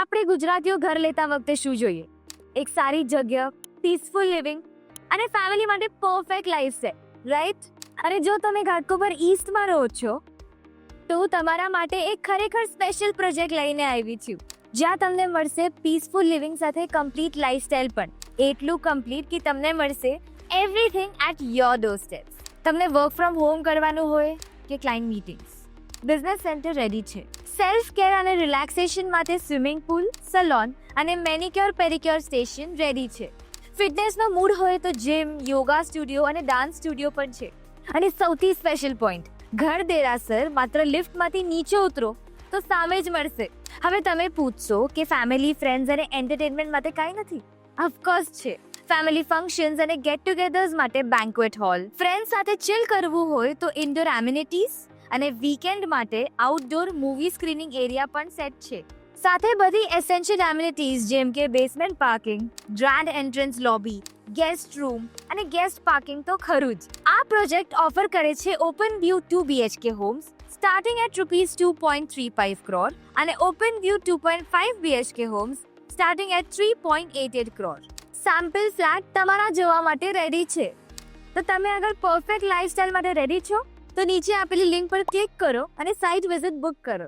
આપણે ગુજરાતીઓ ઘર લેતા વખતે શું જોઈએ? એક સારી જગ્યા, પીસફુલ લિવિંગ અને ફેમિલી માટે પરફેક્ટ લાઈફ છે, રાઈટ? અને જો તમે ઘાટકોપર ઈસ્ટમાં રહો છો તો હું તમારા માટે એક ખરેખર સ્પેશિયલ પ્રોજેક્ટ લઈને આવી છું, જ્યાં તમને મળશે પીસફુલ લિવિંગ સાથે કમ્પ્લીટ લાઈફસ્ટાઈલ, પણ એટલું કમ્પ્લીટ કે તમને મળશે એવરીથિંગ એટ યોર ડોરસ્ટેપ. તમને વર્ક ફ્રોમ હોમ કરવાનું હોય કે client meetings, business centre ready છે. સેલ્ફ કેર અને રિલેક્સેશન માટે સ્વિમિંગ પુલ, સલોન અને મેનિક્યોર પેડિક્યોર સ્ટેશન રેડી છે. ફિટનેસનો મૂડ હોય તો જીમ, યોગા સ્ટુડિયો અને ડાન્સ સ્ટુડિયો પણ છે. અને સૌથી સ્પેશિયલ પોઈન્ટ, ઘર દેરાસર માત્ર લિફ્ટમાંથી નીચે ઉતરો તો સામે જ મળશે. હવે તમે પૂછશો કે ફેમિલી, ફ્રેન્ડ્સ અને એન્ટરટેનમેન્ટ માટે કાંઈ નથી? ઓફકોર્સ છે. ફેમિલી ફંક્શન્સ અને ગેટ ટુગેધર્સ માટે બેન્ક્વેટ હોલ, ફ્રેન્ડ્સ સાથે ચિલ કરવું હોય તો ઇન્ડોર એમ્યુનિટીઝ અને વીકેન્ડ માટે આઉટડોર મૂવી સ્ક્રીનિંગ એરિયા પણ સેટ છે. સાથે બધી એસેન્શિયલ એમ્યુનિટીઝ જેમ કે basement parking, grand entrance lobby, guest room અને ગેસ્ટ પાર્કિંગ તો ખરું જ. આ પ્રોજેક્ટ ઓફર કરે છે open view 2 BHK homes starting at ₹2.35 crore અને open view 2.5 BHK homes starting at 3.88 crore. Sample flat તમારા જોવા માટે રેડી છે. તો તમે અગર પરફેક્ટ લાઈફસ્ટાઈલ માટે રેડી છો તો નીચે આપેલી લિંક પર ક્લિક કરો અને સાઇટ વિઝિટ બુક કરો.